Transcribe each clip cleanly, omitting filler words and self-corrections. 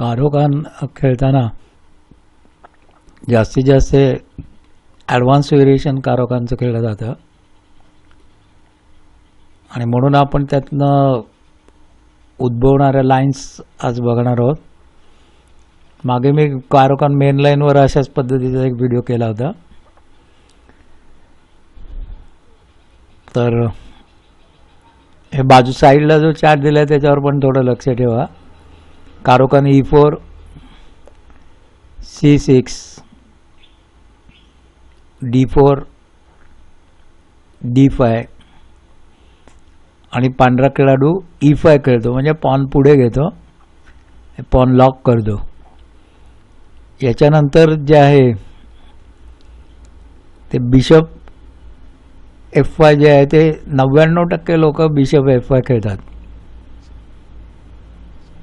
कारोकान खेळताना जास्तीत जास्त ॲडव्हान्स व्हेरिएशन कारोकांचं खेळलं जातं आणि म्हणून आपण त्यातनं उद्भवणाऱ्या लाईन्स आज बघणार आहोत. मागे मी कारोकान मेन लाईनवर अशाच पद्धतीचा एक व्हिडिओ केला होता. तर हे बाजू साईडला जो चार्ट दिला आहे त्याच्यावर पण थोडं लक्ष ठेवा. कारोकान E4 C6 D4 D5 आणि पांढरा खेळाडू E5 खेळतो म्हणजे पॉन पुढे घेतो, पॉन लॉक करतो. याच्यानंतर जे आहे ते बिशप F5 जे आहे ते 99% लोक बिशप F5 खेळतात.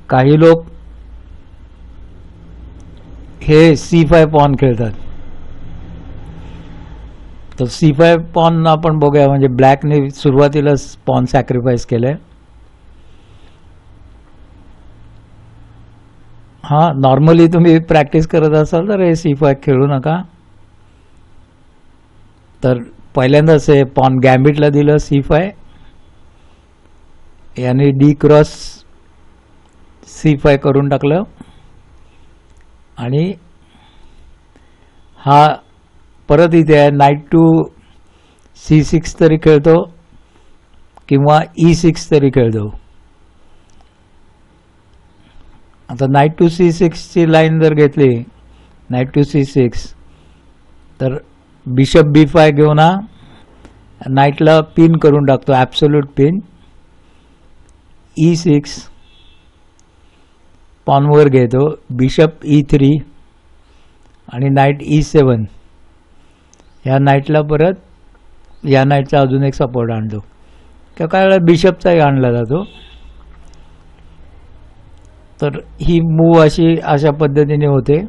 काही लोक हे C5 पॉन खेळतात. तर C5 पॉन आपण बघूया. म्हणजे ब्लॅकने सुरुवातीला पॉन सॅक्रिफाईस केलंय. हां, नॉर्मली तुम्ही प्रॅक्टिस करत असाल तर हे C5 खेळू नका. तर पहिल्यांदाच हे पॉन गॅम्बिटला दिलं C5, याने D क्रॉस C5 करून टाकलं आणि हा परत इथे आहे नाईट टू C6 तरी खेळतो किंवा E6 तरी खेळतो. आता नाईट टू C6 ची लाईन जर घेतली, नाईट टू C6, तर बिशप B5 घेऊन हा नाईटला पिन करून टाकतो, ॲब्सोल्यूट पिन. E6 पॉनवर घेतो, बिशप E3 आणि नाईट E7. ह्या नाईटला परत या नाईटचा अजून एक सपोर्ट आणतो. किंवा काय वेळा बिशपचाही आणला जातो. तर ही मूव अशा पद्धतीने होते.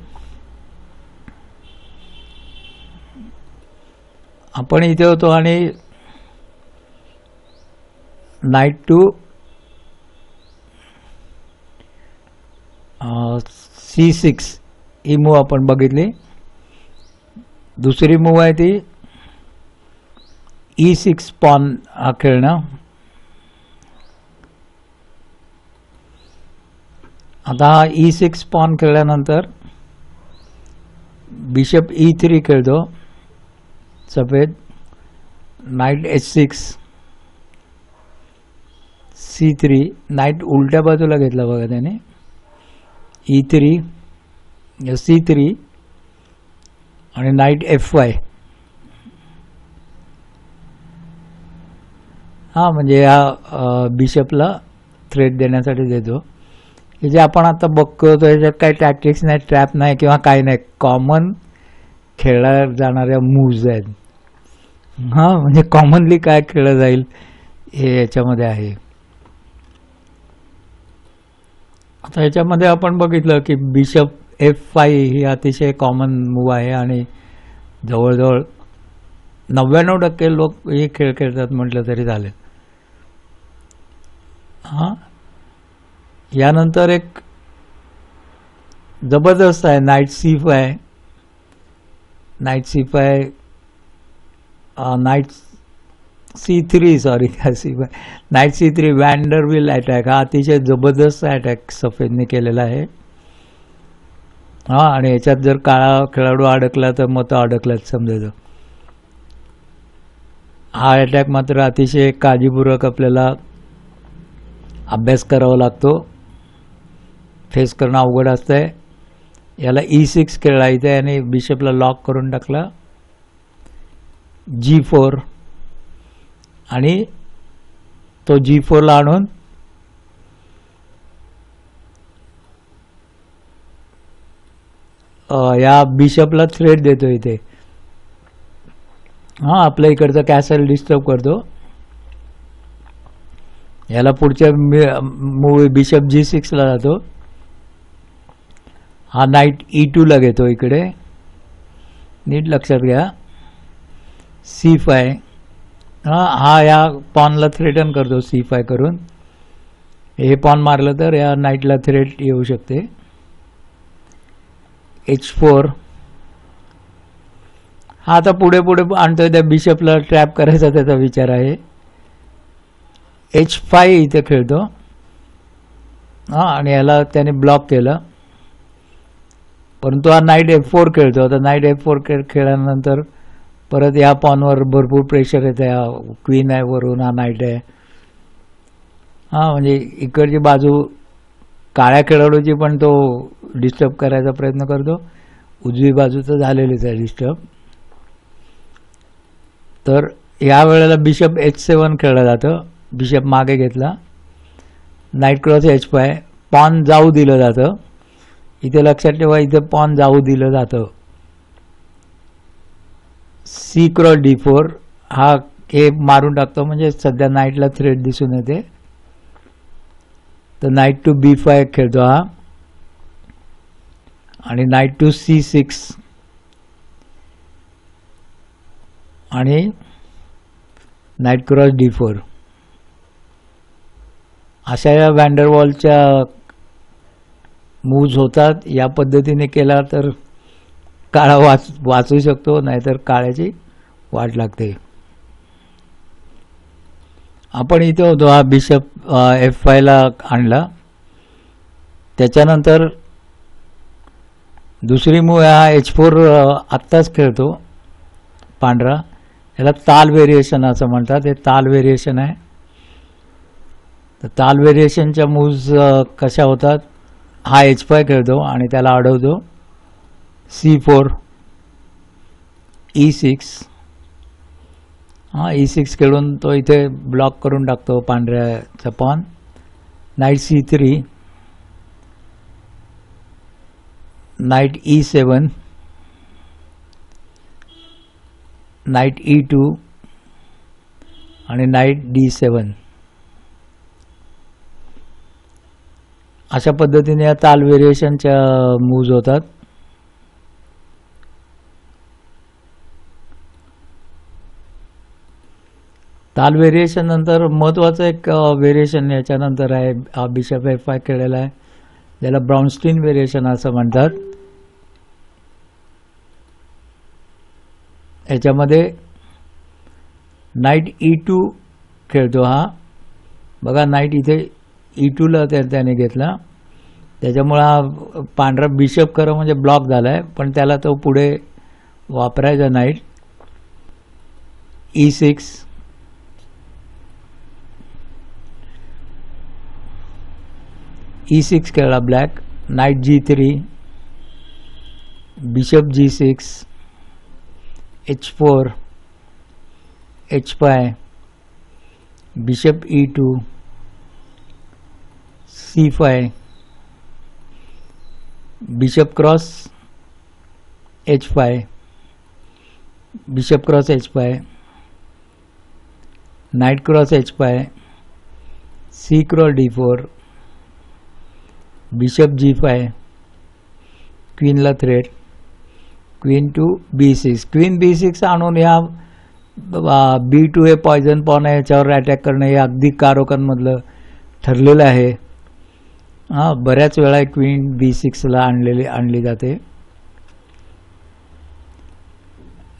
आपण इथे होतो आणि knight to C6 he move आपण बघितली. दुसरी मूव आहे ती E6 पॉन हा खेळणं. आता हा E6 पॉन खेळल्यानंतर बिशप E3 खेळतो सफेद. नाईट H6 C3, नाईट उलट्या बाजूला घेतला बघा त्याने. E3 C3 आणि नाईट F5. हा म्हणजे या बिशपला थ्रेट देण्यासाठी देतो. हे जे आपण आता बघतो त्याच्यात काही टॅक्टिक्स नाही, ट्रॅप नाही किंवा काही नाही, कॉमन खेळल्या जाणाऱ्या मूव्ज आहेत. हां, म्हणजे कॉमनली काय खेळलं जाईल हे याच्यामध्ये आहे. आता याच्यामध्ये आपण बघितलं की बिशप F5 ही अतिशय कॉमन मूव आहे आणि जवळजवळ 99% लोक हे खेळ खेळतात म्हटलं तरी चालेल. हां, यानंतर एक जबरदस्त आहे knight C5, knight C5, knight C3 sorry C5, knight C3 वॅन्डरविल अटॅक. हा अतिशय जबरदस्त अटॅक सफेदने केलेला आहे. हां, आणि याच्यात जर काळा खेळाडू अडकला तर मग तो अडकलाच समजायचं. हा अटॅक मात्र अतिशय काळजीपूर्वक आपल्याला अभ्यास करावा लागतो. फेस करणं अवघड असतंय. याला E6 खेळला इथे आणि बिशपला लॉक करून टाकला. G4 आणि तो G4 ला आणून या बिशपला थ्रेट देतो इथे. हां, आपल्या इकडचा कॅसल डिस्टर्ब करतो. याला पुढच्या मूवी बिशप G6 ला जातो. हा नाईट E2 ला घेतो इकडे, नीट लक्षात घ्या. C5 हा या पॉनला थ्रेटन करतो C5 करून. हे पॉन मारलं तर या नाईटला थ्रेट येऊ शकते. H4. हा आता पुढे पुढे आणतोय, त्या बिशपला ट्रॅप करायचा त्याचा विचार आहे. H5 इथे खेळतो. आणि याला त्याने ब्लॉक केलं, परंतु हा नाईट F4 खेळतो. तर नाईट F4 खेळल्यानंतर परत या पॉनवर भरपूर प्रेशर येते. क्वीन आहे वरून, हा नाईट आहे. म्हणजे इकडची बाजू काळ्या खेळाडूची पण तो डिस्टर्ब करायचा प्रयत्न करतो. उजवी बाजू तर झालेलीच आहे डिस्टर्ब. तर या वेळेला बिशप H7 खेळलं जातं. बिशप मागे घेतला, नाईट क्रॉस H5, पॉन जाऊ दिलं जातं. इथे लक्षात ठेवा, इथे पॉन जाऊ दिलं जातं. C क्रॉस D4, हा हे मारून टाकतो, म्हणजे सध्या नाईटला थ्रेट दिसून येते. तर नाईट टू B5 खेळतो हा, आणि नाईट टू C6, आणि नाईट क्रॉस D4. अशा या वॅन्डरवॉलच्या मूव्ज होतात. या पद्धतीने केला तर काळा वाचू शकतो, नाहीतर काळ्याची वाट लागते. आपण इथे होतो, हा बिशप F5 ला आणला. त्याच्यानंतर दुसरी मूव हा H4 आत्ताच खेळतो पांढरा. याला ताल व्हेरिएशन असं म्हणतात. हे ताल व्हेरिएशन आहे. तर ताल व्हेरिएशनच्या मूव्ज कशा होतात, हा H5 खेळतो आणि त्याला अडवतो. C4, E6, E6 खेळून तो इथे ब्लॉक करून टाकतो पांढऱ्याचा pawn. Knight C3, knight E7, knight E2, आणि नाईट D7. अशा पद्धतीने या ताल व्हेरिएशनच्या मूव्ज होतात. ताल व्हेरिएशन नंतर महत्त्वाचं एक व्हेरिएशन याच्यानंतर आहे, हा बिशप F5 खेळलेला आहे, ज्याला ब्राउनस्टीन व्हेरिएशन असं म्हणतात. याच्यामध्ये नाईट E2 खेळतो हा. बघा, नाईट इथे E2ला त्याने घेतला, त्याच्यामुळे हा पांढरा बिशप खरं म्हणजे ब्लॉक झाला आहे, पण त्याला तो पुढे वापरायचा. नाईट E6, E6 खेळला black. Knight G3, bishop G6, H4, H5, bishop E2, C5, bishop cross H5, bishop cross H5, knight cross H5, C cross D4, bishop G5, क्वीनला threat, queen to B6. Queen B6 आणून या B2 हे poison pawn आहे, याच्यावर attack करणं हे अगदी कारोखांमधलं ठरलेलं आहे. बऱ्याच वेळा क्वीन B6 ला आणली जाते.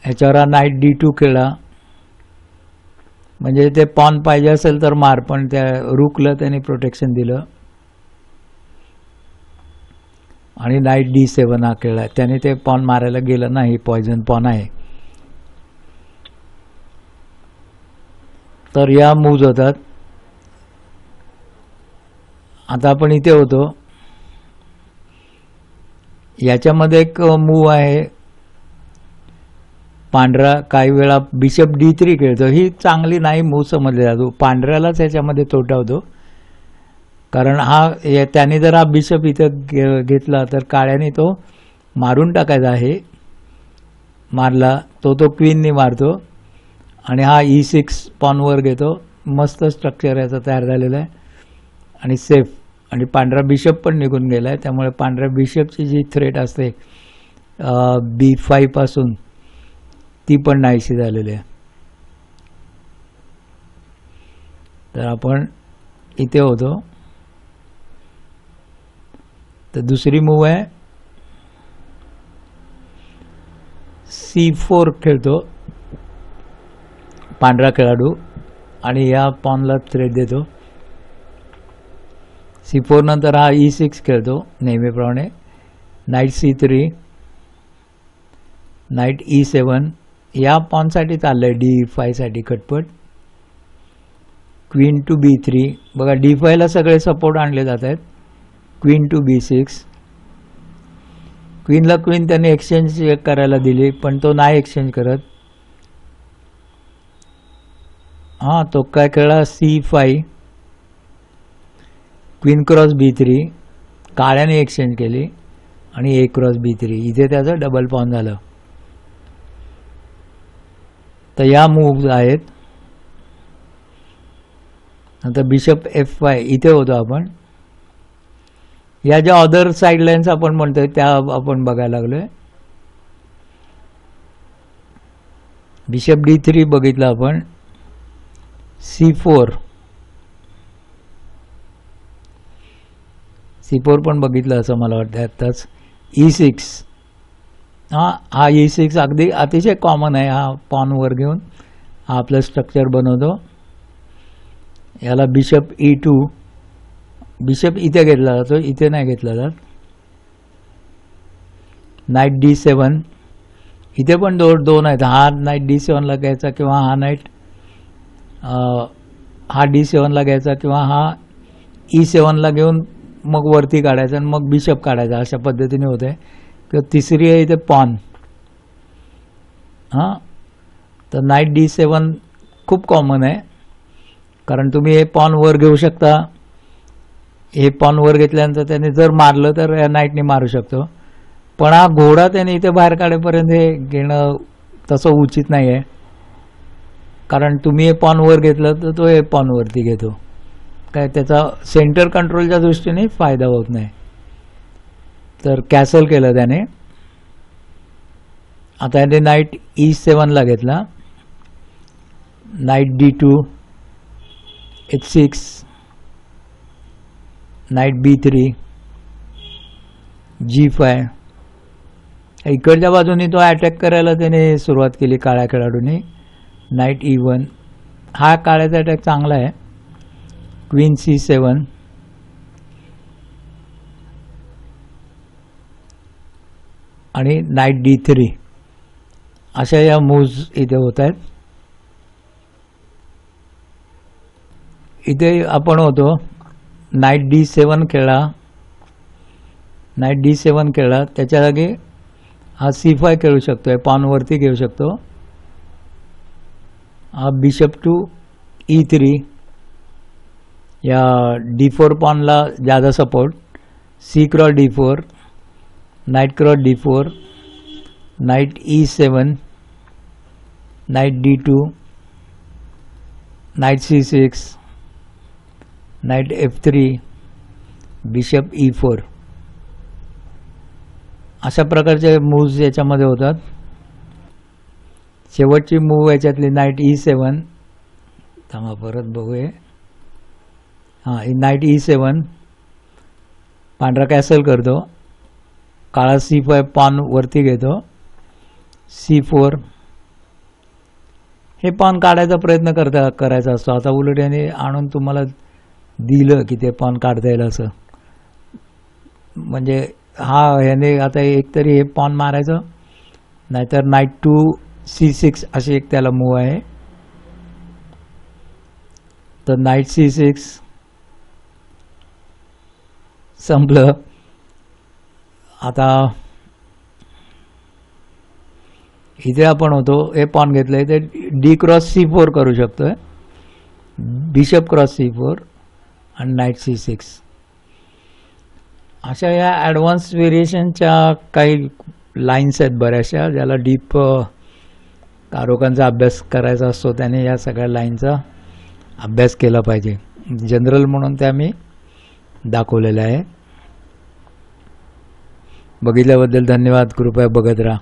ह्याच्यावर हा नाईट D2 खेळला, म्हणजे ते पॉन पाहिजे असेल तर मार, पण त्या रूकला त्याने प्रोटेक्शन दिलं. आणि नाईट D7 हा खेळला, त्याने ते पॉन मारायला गेलं नाही, पॉयझन पॉन आहे. तर या मूव्ज होतात. आता आपण इथे होतो, याच्यामध्ये एक मूव आहे पांढरा काही वेळा बिशप D3 खेळतो. ही चांगली नाही मूव समजली जातो, पांढऱ्यालाच याच्यामध्ये तोटा होतो. कारण त्याने जर हा बिशप इथं घेतला तर काळ्याने तो मारून टाकायचा आहे. मारला तो क्वीननी मारतो आणि हा E6 पॉनवर घेतो. मस्त स्ट्रक्चर याचा तयार झालेला आहे आणि सेफ. आणि पांढरा बिशप पण निघून गेला आहे, त्यामुळे पांढऱ्या बिशपची जी थ्रेट असते B5 पासून, ती पण नाहीशी झालेली आहे. तर आपण इथे होतो. तर दुसरी मूव आहे C4 खेळतो पांढरा खेळाडू आणि या पॉनला थ्रेट देतो. C4 नंतर हा E6 खेळतो नेहमीप्रमाणे. Knight C3, knight E7. या पॉनसाठी चाललंय D5 साठी खटपट. Queen to B3. बघा D5 ला सगळे सपोर्ट आणले जात आहेत. Queen to B6. क्वीनला क्वीन त्याने एक्सचेंज करायला दिली पण तो नाही एक्सचेंज करत. हां तो काय खेळला C5. Queen cross B3. काळ्याने exchange केली आणि A क्रॉस B3. इथे त्याचं डबल पॉन झालं. तर या मूव्ज आहेत. नंतर बिशप F5 इथे होतो आपण. या ज्या अदर साईड लाईन्स आपण म्हणतोय त्या आपण बघायला लागलोय. बिशप D3 बघितलं आपण. C4 पण बघितलं असं मला वाटतं आत्ताच. E6. हा E6 अगदी अतिशय कॉमन आहे. हा पॉन वर घेऊन हा आपलं स्ट्रक्चर बनवतो. याला बिशप E2. बिशप इथे घेतला जातो, इथे नाही घेतला जात. Night D7. इथे पण दोन आहेत. हा नाईट D7 ला घ्यायचा किंवा हा नाईट हा D7 ला घ्यायचा किंवा हा E7 ला घेऊन मग वरती काढायचा आणि मग बिशप काढायचा. अशा पद्धतीने होते. किंवा तिसरी आहे इथे पॉन. हां तर नाईट D7 खूप कॉमन आहे कारण तुम्ही हे पॉन वर घेऊ शकता. हे पॉन वर घेतल्यानंतर त्याने जर मारलं तर या नाईटने मारू शकतो. पण हा घोडा त्याने इथे बाहेर काढेपर्यंत हे घेणं तसं उचित नाही आहे कारण तुम्ही हे पॉन वर घेतलं तर तो हे पॉन वरती घेतो. काय त्याचा सेंटर कंट्रोलच्या दृष्टीने फायदा होत नाही. तर कॅसल केलं त्याने. आता याने नाईट E7 ला घेतला. Night D2, H6, night B3, G5. इकडच्या बाजूने तो अटॅक करायला त्याने सुरुवात केली काळ्या खेळाडूने. Night E1. हा काळ्याचा अटॅक चांगला आहे. Queen C7. आणि नाईट D3. अशा या मूव्ज इथे होत आहेत. इथे आपण होतो नाईट D7 खेळला. नाईट D7 खेळला त्याच्या जागी हा C5 खेळू शकतो. पॉन वरती घेऊ शकतो. हा बिशप टू E3. या D4 पॉनला ज़्यादा support. C cross D4, knight cross D4, night E7, night D2, night C6, night F3, bishop E4. अशा प्रकारचे मूव्ज याच्यामध्ये होतात. शेवटची मूव्ह याच्यातली नाईट E7. थांबा परत बघूया. हां नाईट E7. पांढरा कॅसल करतो. काळा C5 पॉन वरती घेतो. C4. हे पॉन काढायचा प्रयत्न करायचा असतो. आता उलट याने आणून तुम्हाला दिलं की ते पॉन काढता येईल असं. म्हणजे हा ह्याने आता एकतरी हे पॉन मारायचं नाहीतर नाईट टू C6 अशी एक त्याला मूव आहे. तर नाईट C6 संपलं. आता इथे आपण होतो हे पॉन घेतलंय ते D क्रॉस C4 करू शकतोय. बिशप क्रॉस C4 आणि नाईट C6. अशा या ॲडव्हान्स व्हेरिएशनच्या काही लाईन्स आहेत बऱ्याचशा ज्याला डीप कारोकांचा अभ्यास करायचा असतो त्याने या सगळ्या लाईनचा अभ्यास केला पाहिजे. जनरल म्हणून त्या मी दाखवलेल्या आहे. बघितल्याबद्दल धन्यवाद. कृपया बघत राहा.